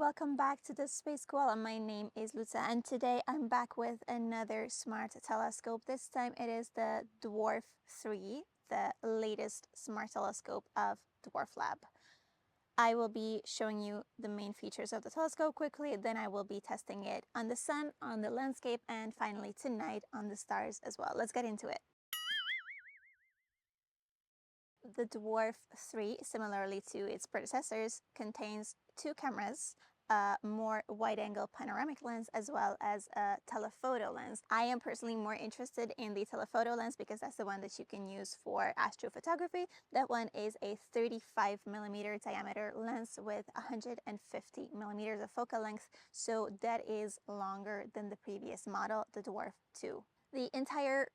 welcome back to the Space Koala. My name is Luca and today I'm back with another smart telescope. This time it is the Dwarf 3, the latest smart telescope of Dwarf Lab. I will be showing you the main features of the telescope quickly, then I will be testing it on the sun, on the landscape, and finally tonight on the stars as well. Let's get into it. The Dwarf 3, similarly to its predecessors, contains two cameras, a more wide-angle panoramic lens as well as a telephoto lens. I am personally more interested in the telephoto lens because that's the one that you can use for astrophotography. That one is a 35mm diameter lens with 150mm of focal length, so that is longer than the previous model, the Dwarf 2. The entire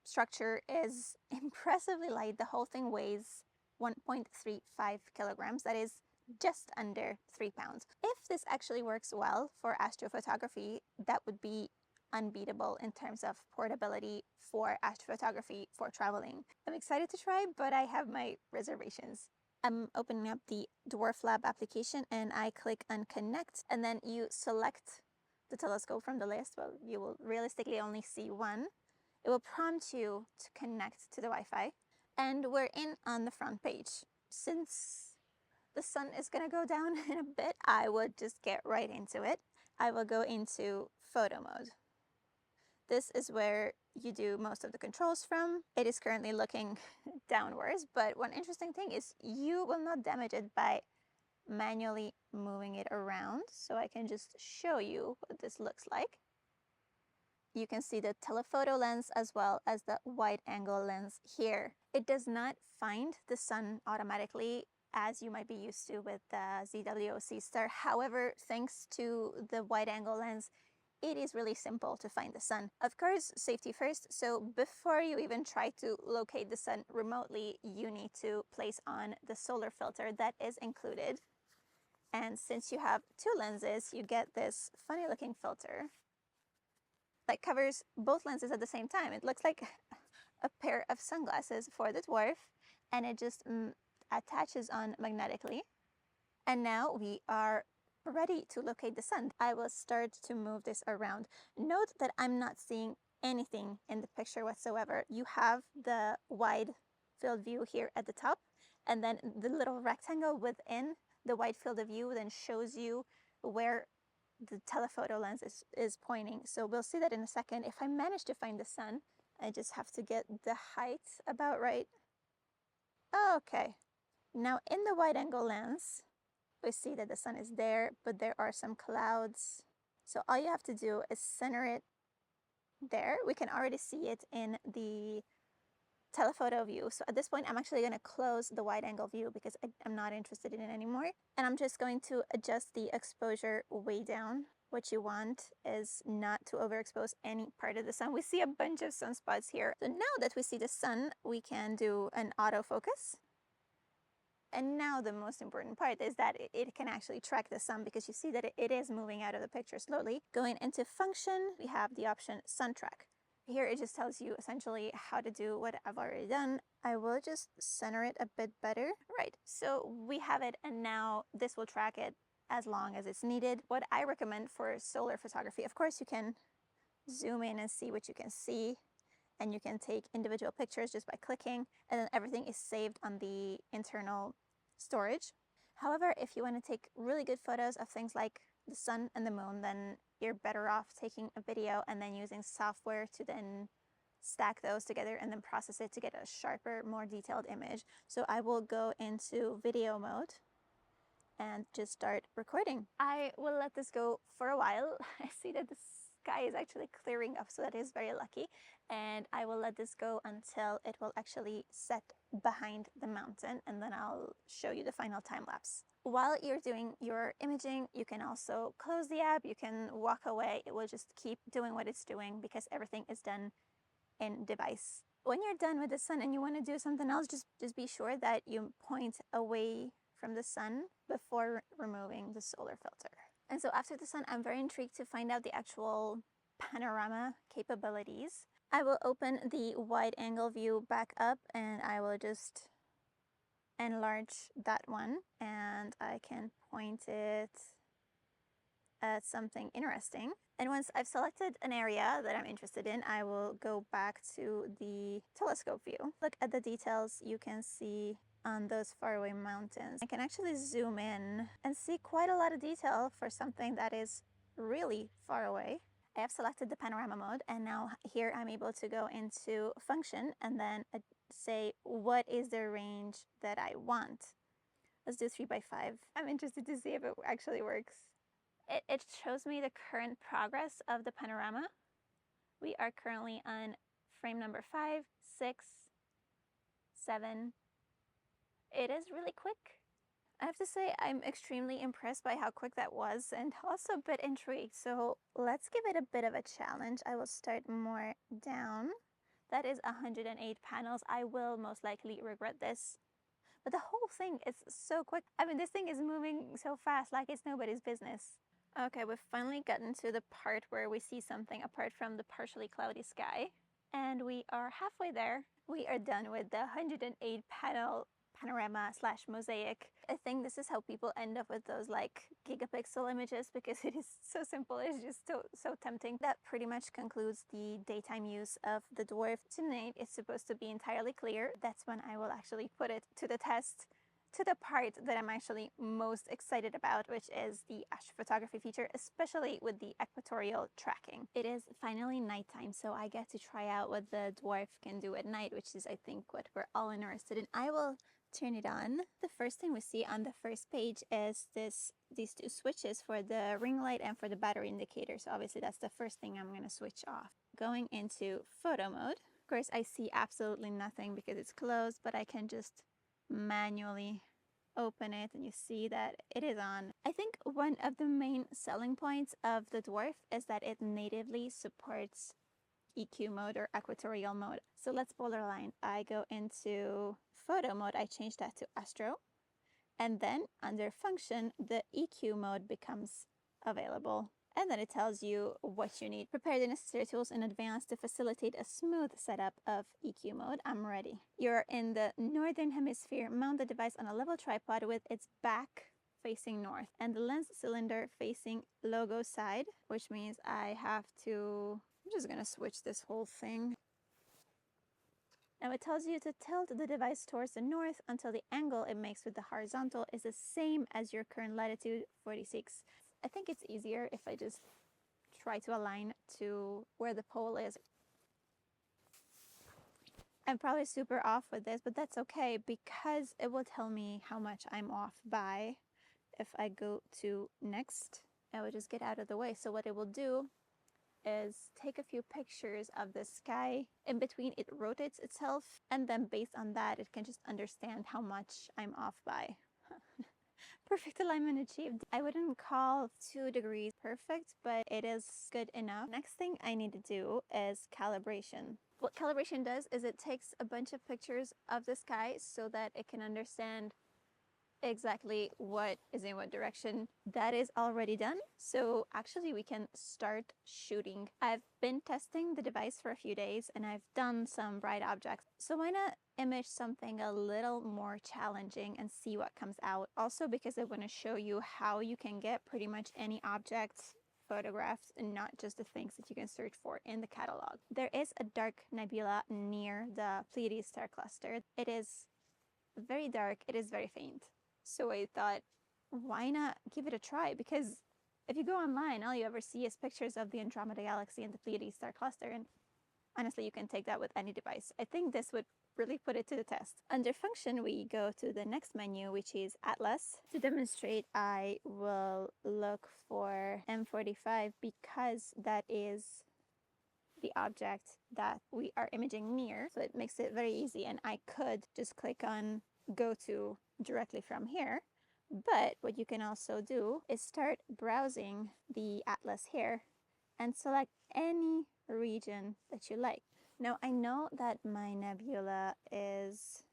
structure is impressively light. The whole thing weighs 1.35 kilograms. That is just under 3 pounds. If this actually works well for astrophotography, that would be unbeatable in terms of portability for astrophotography for traveling. I'm excited to try, but I have my reservations. I'm opening up the Dwarf Lab application and I click on connect, and then you select the telescope from the list. Well, you will realistically only see one. It will prompt you to connect to the Wi-Fi, and we're in on the front page. Since the sun is gonna go down in a bit, I would just get right into it. I will go into photo mode. This is where you do most of the controls from. It is currently looking downwards, but one interesting thing is you will not damage it by manually moving it around. So I can just show you what this looks like. You can see the telephoto lens as well as the wide-angle lens here. It does not find the sun automatically as you might be used to with the ZWO Seestar. However, thanks to the wide-angle lens, it is really simple to find the sun. Of course, safety first, so before you even try to locate the sun remotely, you need to place on the solar filter that is included. And since you have two lenses, you get this funny-looking filter that covers both lenses at the same time. It looks like a pair of sunglasses for the Dwarf, and it just attaches on magnetically. And now we are ready to locate the sun. I will start to move this around. Note that I'm not seeing anything in the picture whatsoever. You have the wide field view here at the top, and then the little rectangle within the wide field of view then shows you where the telephoto lens is pointing. So we'll see that in a second. If I manage to find the sun, I just have to get the height about right. Okay, now in the wide angle lens, we see that the sun is there, but there are some clouds. So all you have to do is center it there. We can already see it in the telephoto view. So at this point, I'm actually going to close the wide angle view because I'm not interested in it anymore. And I'm just going to adjust the exposure way down. What you want is not to overexpose any part of the sun. We see a bunch of sunspots here. So now that we see the sun, we can do an autofocus. And now the most important part is that it can actually track the sun, because you see that it is moving out of the picture slowly. Going into function, we have the option sun track. Here it just tells you essentially how to do what I've already done. I will just center it a bit better. Right, so we have it, and now this will track it as long as it's needed. What I recommend for solar photography, of course you can zoom in and see what you can see, and you can take individual pictures just by clicking, and then everything is saved on the internal storage. However, if you want to take really good photos of things like the sun and the moon, then you're better off taking a video and then using software to then stack those together and then process it to get a sharper, more detailed image. So I will go into video mode and just start recording. I will let this go for a while. I see that the sky is actually clearing up, so that is very lucky. And I will let this go until it will actually set behind the mountain, and then I'll show you the final time lapse. While you're doing your imaging, you can also close the app, you can walk away. It will just keep doing what it's doing because everything is done in device. When you're done with the sun and you want to do something else, just be sure that you point away from the sun before removing the solar filter. And so after the sun, I'm very intrigued to find out the actual panorama capabilities. I will open the wide angle view back up and I will just enlarge that one, and I can point it at something interesting. And once I've selected an area that I'm interested in, I will go back to the telescope view. Look at the details you can see on those faraway mountains. I can actually zoom in and see quite a lot of detail for something that is really far away. I have selected the panorama mode, and now here I'm able to go into function and then say what is the range that I want. Let's do 3x5. I'm interested to see if it actually works. It shows me the current progress of the panorama. We are currently on frame number 5, 6, 7. It is really quick. I have to say I'm extremely impressed by how quick that was and also a bit intrigued. So let's give it a bit of a challenge. I will start more down. That is 108 panels. I will most likely regret this. But the whole thing is so quick. I mean, this thing is moving so fast like it's nobody's business. Okay, we've finally gotten to the part where we see something apart from the partially cloudy sky. And we are halfway there. We are done with the 108 panel panorama / mosaic. I think this is how people end up with those like gigapixel images because it is so simple. It's just so tempting. That pretty much concludes the daytime use of the Dwarf. Tonight it's supposed to be entirely clear. That's when I will actually put it to the test, to the part that I'm actually most excited about, which is the astrophotography feature, especially with the equatorial tracking. It is finally nighttime, so I get to try out what the Dwarf can do at night, which is I think what we're all interested in. I will turn it on. The first thing we see on the first page is these two switches for the ring light and for the battery indicator. So obviously that's the first thing I'm going to switch off. Going into photo mode. Of course, I see absolutely nothing because it's closed, but I can just manually open it and you see that it is on. I think one of the main selling points of the Dwarf is that it natively supports EQ mode or equatorial mode. So let's polarline. I go into photo mode, I change that to astro, and then under function the EQ mode becomes available, and then it tells you what you need. Prepare the necessary tools in advance to facilitate a smooth setup of EQ mode. I'm ready. You're in the northern hemisphere. Mount the device on a level tripod with its back facing north and the lens cylinder facing logo side, which means I have to, I'm just gonna switch this whole thing. Now it tells you to tilt the device towards the north until the angle it makes with the horizontal is the same as your current latitude 46. I think it's easier if I just try to align to where the pole is. I'm probably super off with this, but that's okay because it will tell me how much I'm off by. If I go to next, I will just get out of the way. So what it will do is take a few pictures of the sky. In between it rotates itself, and then based on that it can just understand how much I'm off by. Perfect alignment achieved. I wouldn't call 2 degrees perfect, but it is good enough. Next thing I need to do is calibration. What calibration does is it takes a bunch of pictures of the sky so that it can understand exactly what is in what direction. That is already done, so actually we can start shooting. I've been testing the device for a few days and I've done some bright objects, so why not image something a little more challenging and see what comes out. Also because I want to show you how you can get pretty much any object photographed and not just the things that you can search for in the catalog. There is a dark nebula near the Pleiades star cluster. It is very dark, it is very faint. So I thought, why not give it a try? Because if you go online, all you ever see is pictures of the Andromeda galaxy and the Pleiades star cluster. And honestly, you can take that with any device. I think this would really put it to the test. Under function, we go to the next menu, which is Atlas. To demonstrate, I will look for M45 because that is the object that we are imaging near. So it makes it very easy. And I could just click on go to directly from here. But what you can also do is start browsing the atlas here and select any region that you like. Now I know that my nebula is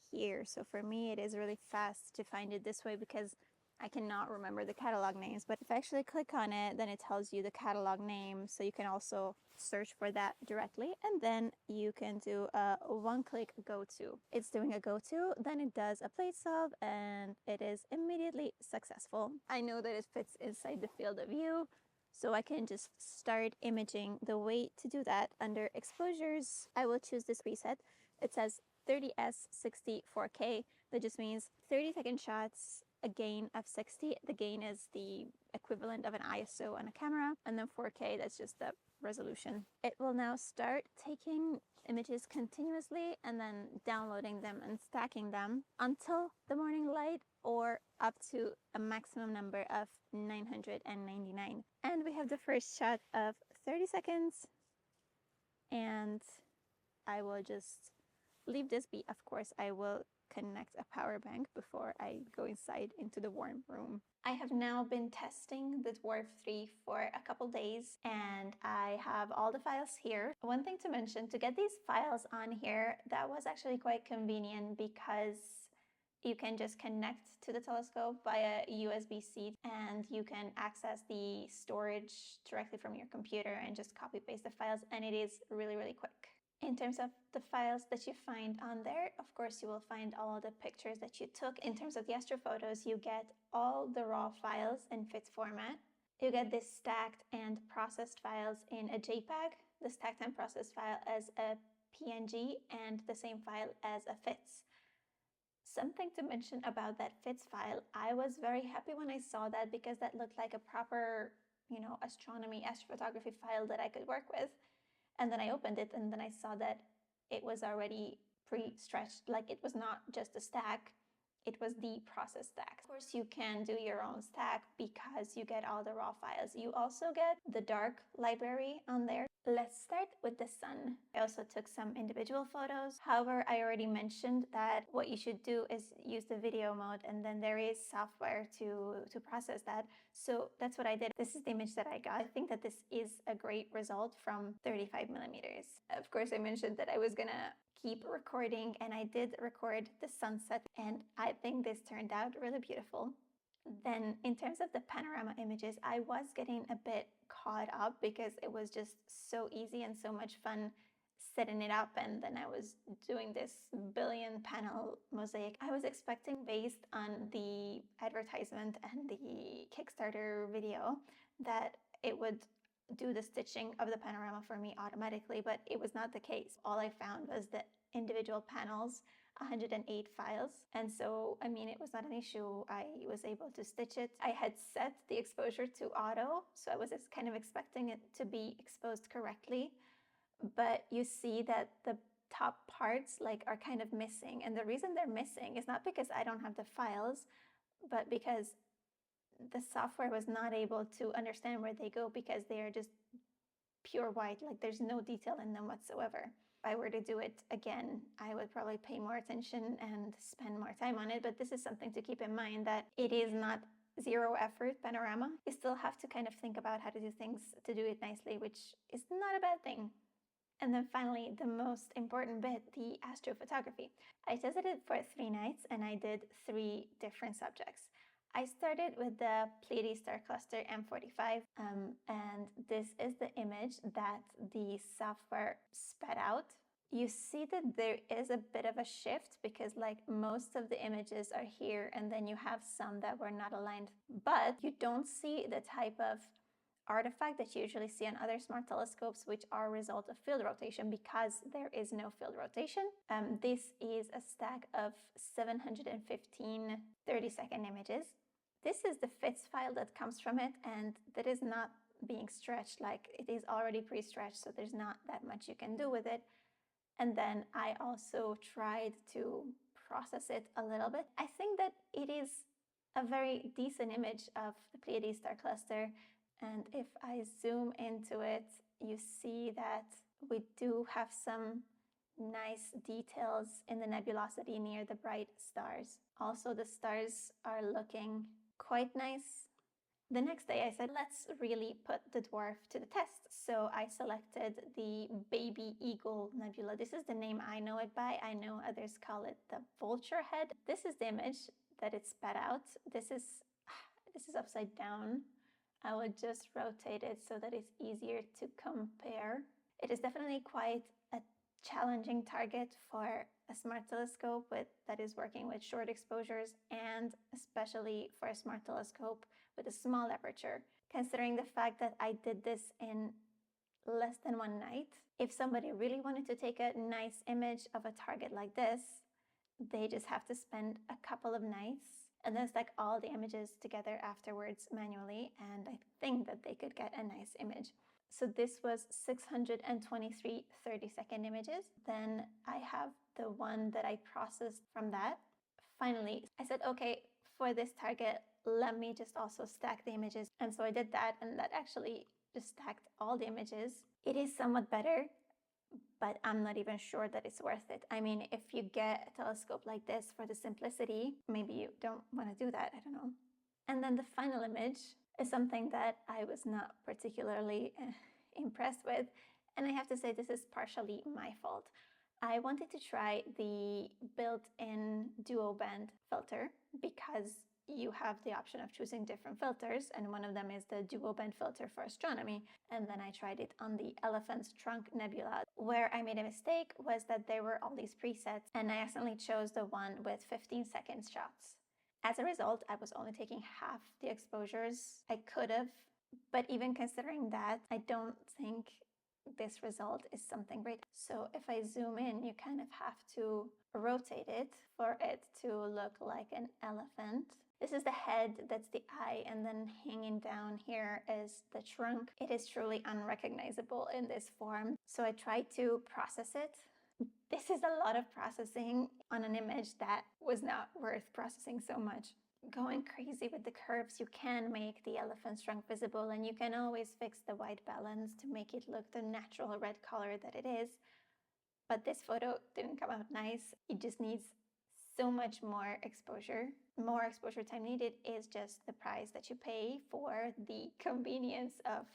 here, so for me it is really fast to find it this way because I cannot remember the catalog names, but if I actually click on it, then it tells you the catalog name, so you can also search for that directly, and then you can do a one-click go-to. It's doing a go-to, then it does a plate solve, and it is immediately successful. I know that it fits inside the field of view, so I can just start imaging. The way to do that, under exposures, I will choose this preset. It says 30s 64K. That just means 30-second shots, a gain of 60. The gain is the equivalent of an ISO on a camera, and then 4K, that's just the resolution. It will now start taking images continuously and then downloading them and stacking them until the morning light, or up to a maximum number of 999. And we have the first shot of 30 seconds, and I will just leave this be. Of course, I will connect a power bank before I go inside into the warm room. I have now been testing the Dwarf 3 for a couple days, and I have all the files here. One thing to mention, to get these files on here, that was actually quite convenient because you can just connect to the telescope via USB-C, and you can access the storage directly from your computer and just copy paste the files, and it is really, really quick. In terms of the files that you find on there, of course, you will find all the pictures that you took. In terms of the astrophotos, you get all the raw files in FITS format. You get this stacked and processed files in a JPEG, the stacked and processed file as a PNG, and the same file as a FITS. Something to mention about that FITS file, I was very happy when I saw that, because that looked like a proper, astronomy, astrophotography file that I could work with. And then I opened it, and then I saw that it was already pre-stretched. Like, it was not just a stack, it was the process stack. Of course, you can do your own stack because you get all the raw files. You also get the dark library on there. Let's start with the sun. I also took some individual photos. However, I already mentioned that what you should do is use the video mode, and then there is software to process that. So that's what I did. This is the image that I got. I think that this is a great result from 35 millimeters. Of course, I mentioned that I was gonna keep recording, and I did record the sunset, and I think this turned out really beautiful. Then in terms of the panorama images, I was getting a bit caught up because it was just so easy and so much fun setting it up, and then I was doing this billion panel mosaic. I was expecting, based on the advertisement and the Kickstarter video, that it would do the stitching of the panorama for me automatically, but it was not the case. All I found was the individual panels, 108 files, and so it was not an issue. I was able to stitch it. I had set the exposure to auto, so I was just kind of expecting it to be exposed correctly, but you see that the top parts are kind of missing, and the reason they're missing is not because I don't have the files, but because the software was not able to understand where they go, because they are just pure white, there's no detail in them whatsoever. If I were to do it again, I would probably pay more attention and spend more time on it, but this is something to keep in mind, that it is not zero effort panorama. You still have to kind of think about how to do things to do it nicely, which is not a bad thing. And then finally, the most important bit, the astrophotography. I tested it for 3 nights, and I did 3 different subjects. I started with the Pleiades star cluster M45, and this is the image that the software spat out. You see that there is a bit of a shift, because most of the images are here, and then you have some that were not aligned, but you don't see the type of artifact that you usually see on other smart telescopes, which are a result of field rotation, because there is no field rotation. This is a stack of 715 30-second images. This is the FITS file that comes from it, and that is not being stretched. It is already pre-stretched, so there's not that much you can do with it. And then I also tried to process it a little bit. I think that it is a very decent image of the Pleiades star cluster. And if I zoom into it, you see that we do have some nice details in the nebulosity near the bright stars. Also, the stars are looking quite nice. The next day I said, let's really put the dwarf to the test. So I selected the Baby Eagle Nebula. This is the name I know it by. I know others call it the vulture head. This is the image that it spat out. This is This is upside down. I would just rotate it so that it's easier to compare. It is definitely quite a challenging target for a smart telescope that is working with short exposures, and especially for a smart telescope with a small aperture. Considering the fact that I did this in less than one night, if somebody really wanted to take a nice image of a target like this, they just have to spend a couple of nights and then stack all the images together afterwards manually, and I think that they could get a nice image. So this was 623 30-second images. Then I have the one that I processed from that. Finally, I said, okay, for this target, let me just also stack the images. And so I did that, and that actually just stacked all the images. It is somewhat better, but I'm not even sure that it's worth it. I mean, if you get a telescope like this for the simplicity, maybe you don't want to do that, I don't know. And then the final image is something that I was not particularly impressed with. And I have to say, this is partially my fault. I wanted to try the built-in duo band filter because you have the option of choosing different filters, and one of them is the duo band filter for astronomy. And then I tried it on the Elephant's Trunk Nebula. Where I made a mistake was that there were all these presets, and I accidentally chose the one with 15-second shots. As a result, I was only taking half the exposures I could have, but even considering that, I don't think this result is something great. So if I zoom in, you kind of have to rotate it for it to look like an elephant. This is the head, that's the eye, and then hanging down here is the trunk. It is truly unrecognizable in this form. So I tried to process it. This is a lot of processing on an image that was not worth processing so much. Going crazy with the curves, you can make the elephant's trunk visible, and you can always fix the white balance to make it look the natural red color that it is. But this photo didn't come out nice. It just needs so much more exposure. More exposure time needed is just the price that you pay for the convenience of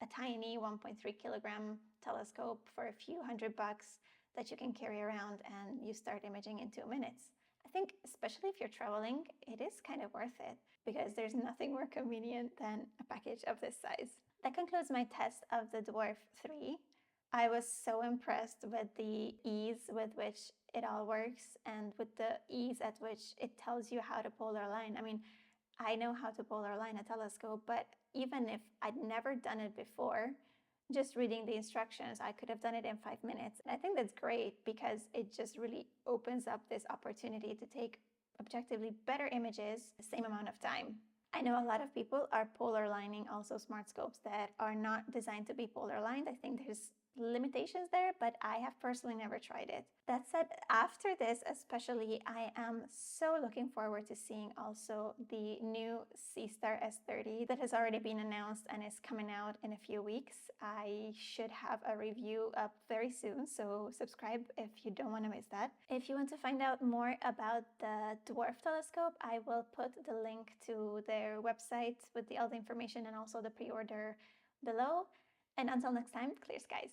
a tiny 1.3 kilogram telescope for a few $100 that you can carry around, and you start imaging in 2 minutes. I think especially if you're traveling, it is kind of worth it because there's nothing more convenient than a package of this size. That concludes my test of the Dwarf 3. I was so impressed with the ease with which it all works and with the ease at which it tells you how to polar line. I mean, I know how to polar line a telescope, but even if I'd never done it before, just reading the instructions, I could have done it in 5 minutes. I think that's great because it just really opens up this opportunity to take objectively better images the same amount of time. I know a lot of people are polar lining also smart scopes that are not designed to be polar lined. I think there's limitations there, but I have personally never tried it. That said, after this especially, I am so looking forward to seeing also the new Seestar S30 that has already been announced and is coming out in a few weeks. I should have a review up very soon, so subscribe if you don't want to miss that. If you want to find out more about the Dwarf telescope, I will put the link to their website with all the information and also the pre-order below. And until next time, clear skies.